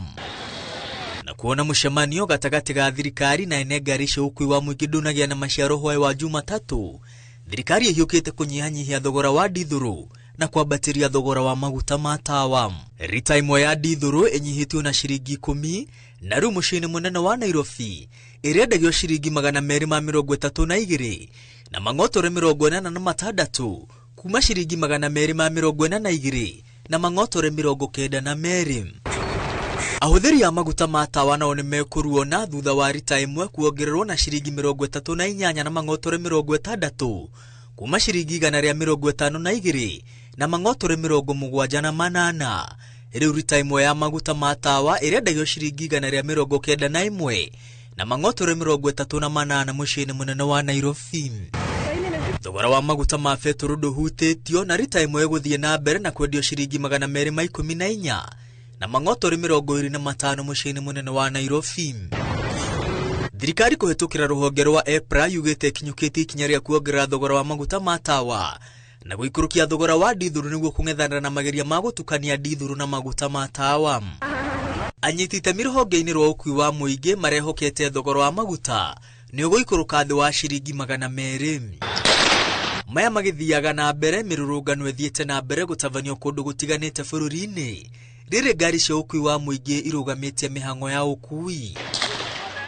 Na kuona mũcemanio gatagatĩ ga thirikari na ene ngari cia ũkui wa mũingĩ ndũnagĩa na maciaro hwaĩ wa Jumatatũ, thirikari ĩhiũkĩte kũnyihanyihia thogora wa dithũrũ na kwambatĩria thogora wa maguta ma tawa. Rita imwe ya dithũrũ ĩnyihĩtio na ciringi 10 na rĩu mũciĩ-inĩ mũnene wa Nairobi ĩrendagio ciringi 232 na mang'otore 46 kuma ciringi 242 na mang'otore 92. Ahũthĩri a maguta ma tawa nao nĩmekũruona thutha wa rita imwe kuongererwo na ciringi 38 na mang'otore 60 kuma ciringi 152 na mang'otore 78. Rĩu rita imwe ya maguta ma tawa ĩrendagio ciringi 191 na mang'otore 38 mũciĩ-inĩ mũnene wa Nairobi. Thogora wa maguta ma betũrũ ndũhutĩtio na rita imwe gũthiĩ na mbere na kwendio ciringi 214 na mang'otore 25 mũciĩ-inĩ mũnene wa Nairobi. Thirikari kũhetũkĩra rũhonge rwa EPRA yugĩte ikinyũkĩtie ikinya rĩa kuongerera thogora wa maguta ma tawa na gũikũrũkia thogora wa dithũrũ nĩguo kũng'ethanĩra na mageria ma gũtukania dithũrũ na maguta ma tawa. Anyiti itemi rũhonge-inĩ rwa ũkui wa mũingĩ marehokete thogora wa maguta nĩ ũgũikũrũka thĩ wa ciringi 200. Maya magĩthiaga na mbere, mĩrũrũngano ĩthiĩte na mbere gũtabanio kũndũ gũtiganĩte bũrũri-inĩ rĩrĩ ngari cia ũkui wa mũingĩ irũgamĩtie mĩhang'o ya ũkui.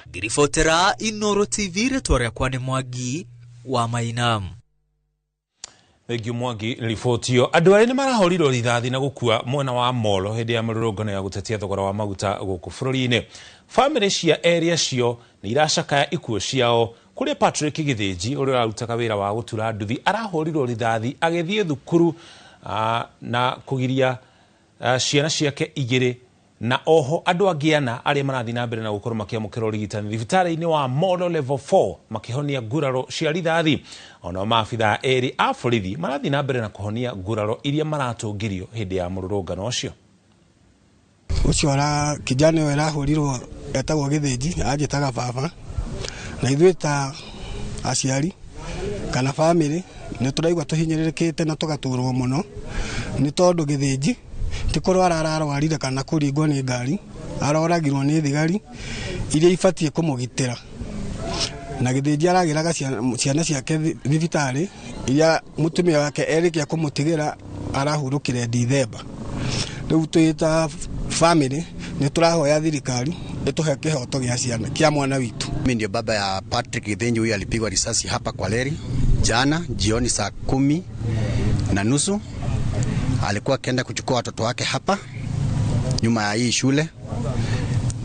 Ngiribotera Inooro TV, rĩtwa rĩakwa nĩ Mwangi wa Maina. Thank you Mwangi ribotio. Andũ arĩa nĩ marahorirwo rithathi na gũkua mwena wa Molo hĩndĩ ya mĩrũrũngano ya gũtetia thogora wa maguta gũkũ bũrũri-inĩ. Famĩlĩ cia area cio nĩ iracakaya ikuũ ciao. Kũrĩ Patrick Githĩnji ũrĩa ũrarutaga wĩra wa gũtura nduthi arahorirwo rithathi agĩthiĩ thukuru na kũgiria ciana ciake igĩrĩ, na oho andũ angĩ ana arĩa marathi na mbere na gũkorwo makĩamũkĩra ũrigitani thibitarĩ-inĩ wa Molo level 4 makĩhonia nguraro cia rithathi. Ona maabitha erĩ a borithi marathi na mbere na kũhonia nguraro iria maratũngirio hĩndĩ ya mũrũrũngano ũcio. Ũcio ara kijana ũyũ arahũrirwo etagwo Githĩnji, anjĩtaga baba, na ithuĩ ta aciari kana family nĩ tũraigua tũhinyĩrĩrĩkĩte na tũgatũrwo mũno nĩ tondũ Githĩnji ti kũrwara ararwarire kana kũringwo nĩ ngari, aroragirwo nĩ thigari iria ibatiĩ kũmũgitĩra. Na Githĩnji aragĩraga ciana ciake thibitarĩ iria mũtumia wake erĩkia kũmũtigĩra arahurũkire Dithemba. Rĩu twĩta family nĩ tũrahoya thirikari ĩtũhe kĩhoto gĩa ciana kĩa mwana witũ. Mimi ndio baba ya Patrick Githĩnji, huyu alipigwa risasi hapa kwa Leri jana jioni saa 10:30. Alikuwa akienda kuchukua watoto wake hapa nyuma ya hii shule,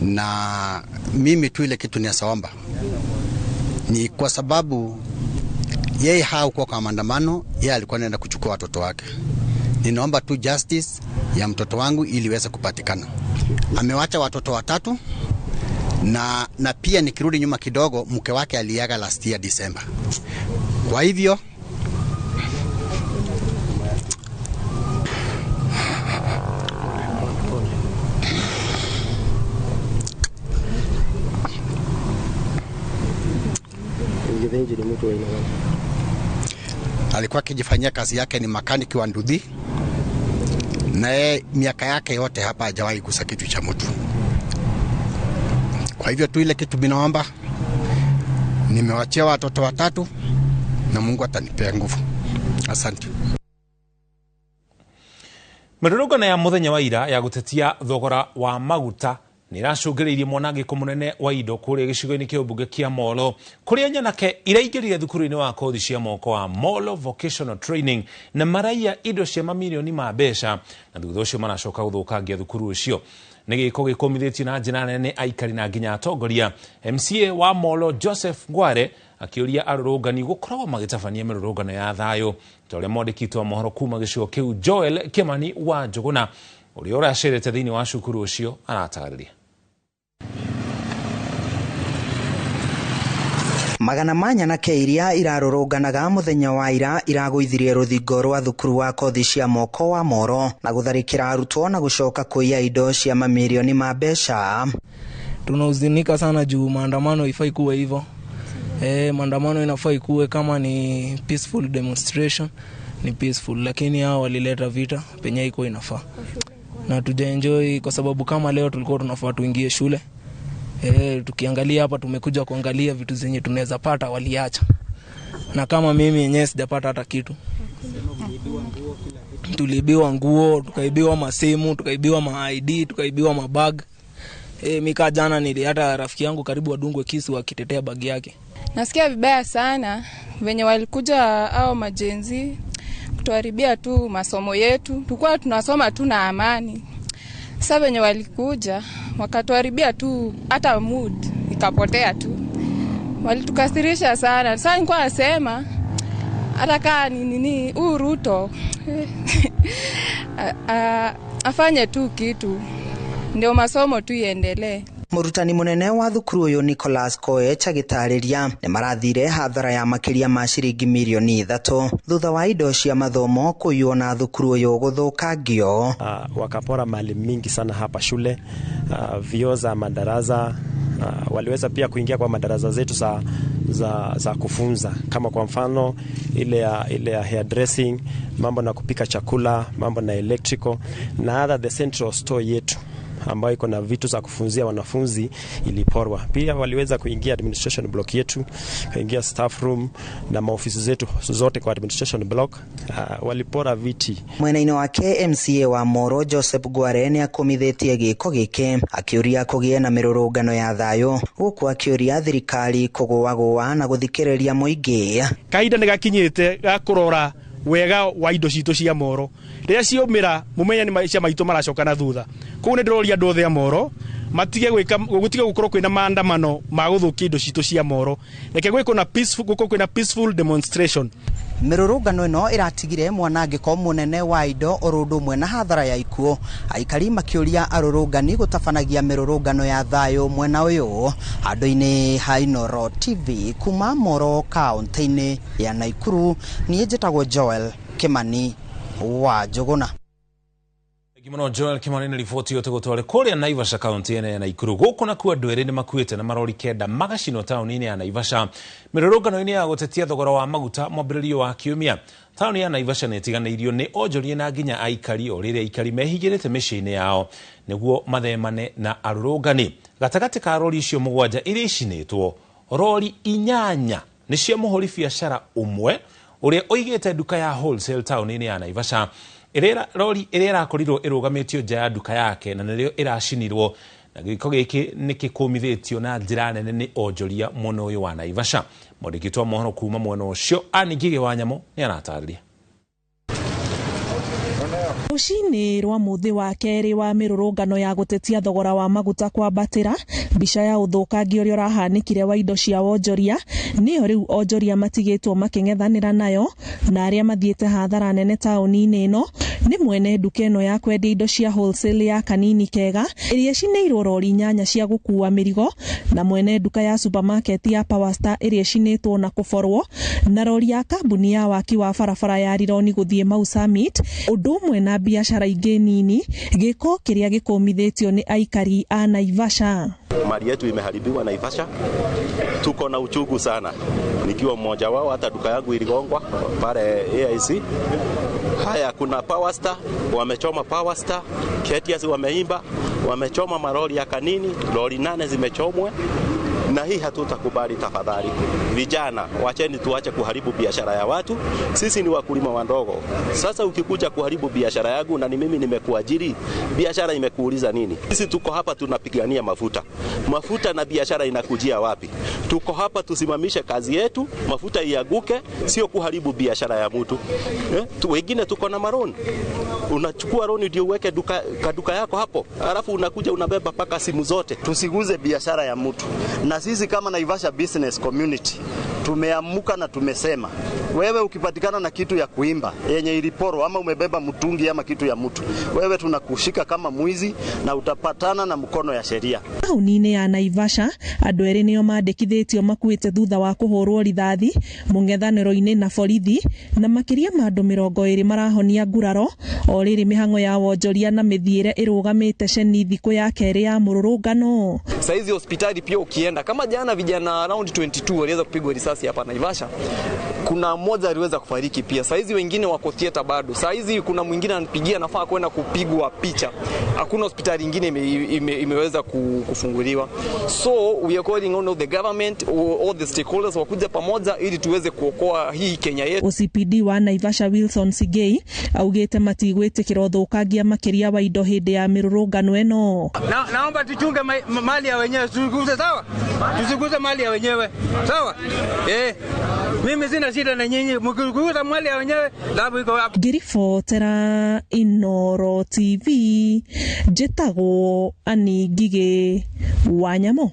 na mimi tu ile kitu niasaomba ni kwa sababu yeye hakuwa kwa maandamano, yeye alikuwa anaenda kuchukua watoto wake. Ninaomba tu justice ya mtoto wangu ili iweze kupatikana. Amewacha watoto 3 na pia nikirudi nyuma kidogo, mke wake aliaga last year December. Kwa hivyo alikuwa akijifanyia kazi yake, ni makaniki wa nduthi, na miaka yake yote hapa hajawahi gusa kitu cha mtu. Kwa hivyo tu ile kitu binaomba, nimewachia watoto 3 na Mungu atanipea nguvu. Asante. Mĩrũrũngano ya mũthenya wa ira ya gũtetia thogora wa maguta niracungiriirie mwanangiko munene wa indo kuria gicigo-ini kia ubunge kia Molo kuria nyanake iraingirire thukuru-ini wa kothi cia moko wa Molo Vocational Training na maraiya indo cia mamilioni ma mbeca na thutha ucio maracoka guthukangia thukuru ucio nĩ gĩko gĩkũmithĩtio na njĩra nene aikari na nginya atongoria. MCA wa Molo Joseph Ngware akĩũria arũrũngani gũkorwo magĩtabania mĩrũrũngano ya thayũ ta ũrĩa mwandĩkĩtwo mohoro kuma gĩcigo kĩu Joel Kimani wa Njũgũna ũrĩa ũracerete thĩinĩ wa cukuru ũcio aratarĩria. Magana ma nyanake iria irarũrũnganaga muthenya wa ira iragũithirie rũthingo rwa thukuru wa kothi cia moko wa Moro na gũtharĩkĩra arutwo na gũcoka kũiya indo cia mamilioni ma mbeca. Tunahuzunika sana juu maandamano ifai kuwe hivyo. Maandamano inafai kuwe kama ni peaceful demonstration ni peaceful, lakini hao walileta vita penye iko inafaa. Na tujaenjoy kwa sababu kama leo tulikuwa tunafaa tuingie shule. Tukiangalia hapa tumekuja kuangalia vitu zenye tunaweza pata waliacha. Na kama mimi yenyewe sijapata hata kitu. Tuliibiwa nguo, tukaibiwa masimu, tukaibiwa ma-ID, tukaibiwa mabag. Mika jana nili hata rafiki yangu karibu wadungwe kisu wakitetea bag yake. Nasikia vibaya sana venye walikuja au majenzi kutuharibia tu masomo yetu. Tulikuwa tunasoma tu na amani. Sasa venye walikuja wakatuharibia tu hata mood ikapotea tu. Walitukasirisha sana. Sasa nilikuwa nasema hata kaa nini Ruto afanye tu kitu ndio masomo tu iendelee. Murutani munene wa thukuru uyu Nicholas Koech agĩtarĩria nĩ marathire hathara ya makiria ma ciringi milioni 3 thutha wa indo cia mathomo kũiywo na thukuru uyu gũthũkangio. Wakapora mali mingi sana hapa shule, vioo za madarasa, waliweza pia kuingia kwa madarasa zetu za kufunza, kama kwa mfano ile ya hairdressing, mambo na kupika chakula, mambo na electrical na hata the central store yetu ambayo iko na vitu za kufunzia wanafunzi iliporwa. Pia waliweza kuingia administration block yetu, kuingia staff room na maofisi zetu zote kwa administration block, walipora viti. Mwena-inĩ wake MCA wa Moro Joseph Ngware nĩ akomithĩtie gĩko gĩkĩ akĩũria kũgĩe na mĩrũrũngano ya thayũ, gũkũ akĩũria thirikari kũgũagũa na gũthikĩrĩria mũingĩ. Kahinda nĩ gakinyĩte ga kũrora wega wa indo citũ cia Moro rĩrĩa ciomĩra mũmenya nĩ maica maitũ maracoka na thutha. Kũu nĩ ndĩroria andũ othe a Moro matige gũtige gũkorwo kwĩna maandamano ma gũthũkia indo citũ cia Moro, reke gwĩkwo na peaceful demonstration. Mĩrũrũngano ĩno ĩratigire mwanangĩko mũnene wa indo ũrũndũ ũmwe na hathara ya ikuũ, aikari makĩũria arũrũngani gũtabanagia mĩrũrũngano ya thayũ mwena ũyũ. Handũ-inĩ ha Inooro TV kuma Moro kaunti-inĩ ya Naikuru, niĩ njĩtagwo Joel Kimani wa Njũgũna. Gimono Joel Kimani na riboti yote gutware kuria Naivasha kaunti ya Naikuru. Gũkũ na kuwa andũ erĩ nĩ makuĩte na marori kenda magacino taũni-inĩ ya Naivasha mĩrũrũngano-inĩ ya gũtetia thogora wa maguta mwambĩrĩrio wa kiumia. Taũni ya Naivasha nĩ ĩtiganĩirio nĩ onjoria na nginya aikari o rĩrĩa aikari mehingĩrĩte mĩciĩ-inĩ yao nĩguo mathemane na arũrũngani. Gatagatĩ ka rori icio mũgwanja iria icinĩtwo, rori 8 nĩ cia mũhũri biacara ũmwe ũrĩa oigĩte nduka ya wholesale taũni-inĩ ya Naivasha. Rori ĩrĩa ĩrakorirwo ĩrũgamĩtio nja ya nduka yake na nĩrĩo ĩracinirwo, na gĩko gĩkĩ nĩ kĩkũmithĩtio na njĩra nene nĩ onjoria mwena ũyũ wa Naivasha. Mwandĩkĩtwo wa mohoro kuma mwena ũcio Annie Ngigĩ wa Nyamũ nĩ aratarĩria. Rucinĩ rwa mũthĩ wa kerĩ wa mĩrũrũngano ya gũtetia thogora wa maguta kwambatĩra, mbica ya ũthũkangia ũrĩa ũrahanĩkire wa indo cia wonjoria nĩyo rĩu onjoria matigĩtwo makĩng'ethanĩra nayo, na arĩa mathiĩte hathara nene taũni-inĩ ĩno nĩ mwene nduka ĩno ya kwendia indo cia wholesale ya Kanini Kega ĩrĩa cinĩirwo rori 8 cia gũkua mĩrigo, na mwene nduka ya supermarket ya Power Star ĩrĩa cinĩtwo na kũborwo, na rori ya kambuni ya waki wa barabara ya Rironi gũthiĩ Mau Summit, ũndũ ũmwe na biashara ingĩ nini, gĩko kĩrĩa gĩkũmithĩtio nĩ aikari a Naivasha. Mali yetu imeharibiwa Naivasha, tuko na uchungu sana. Nikiwa mmoja wao, hata duka yangu iligongwa pale AIC. Haya, kuna Power Star, wamechoma Power Star, Ketias wameimba, wamechoma maroli ya Kanini, lori 8 zimechomwe. na hii hatutakubali. Tafadhali vijana, wacheni tuache kuharibu biashara ya watu. Sisi ni wakulima wadogo. Sasa ukikuja kuharibu biashara yangu na ni mimi nimekuajiri, biashara imekuuliza nini? Sisi tuko hapa tunapigania mafuta na biashara inakujia wapi? Tuko hapa tusimamishe kazi yetu, mafuta iaguke, sio kuharibu biashara ya mtu. Wengine tuko na maroni. Unachukua roni ndio uweke duka yako hapo, alafu unakuja unabeba paka simu zote. Tusiguze biashara ya mtu. Na sisi kama Naivasha Business Community tumeamuka na tumesema, wewe ukipatikana na kitu ya kuimba yenye iliporo ama umebeba mtungi ama kitu ya mtu, wewe tunakushika kama mwizi na utapatana na mkono ya sheria. Tauni-inĩ ya Naivasha andũ erĩ nĩo mandĩkithĩtio makuĩte thutha wa kũhũrwo rithathi mũng'ethanĩro-inĩ na borithi, na makĩria ma andũ 20 marahonia nguraro o rĩrĩ mĩhang'o ya wonjoria na mĩthiĩre ĩrũgamĩte ceni thikũ ya kerĩ ya mũrũrũngano. Saizi hospitali pia ukienda, kama jana vijana around 22 waliweza kupigwa risasi hapa Naivasha. Kuna mmoja aliweza kufariki pia. Saizi wengine wako theater bado. Saizi kuna mwingine anapigia nafaa kwenda kupigwa picha. Hakuna hospitali nyingine imeweza kufunguliwa. So we are calling on the government, all the stakeholders wakuja pamoja ili tuweze kuokoa hii Kenya yetu. OCPD wa Naivasha Wilson Sigei augĩte matigwĩtĩkĩra ũthũkangia makĩria wa indo hĩndĩ ya mĩrũrũngano ĩno. Naomba tuchunge mali ya wenyewe, tusiguze sawa? Tusiguze mali ya wenyewe. Sawa? Mimi sina shida na nyinyi, mkiguza mali ya wenyewe labu iko hapo. Ngiribotera Inooro TV, njĩtagwo Ani Ngigĩ Wanyamo.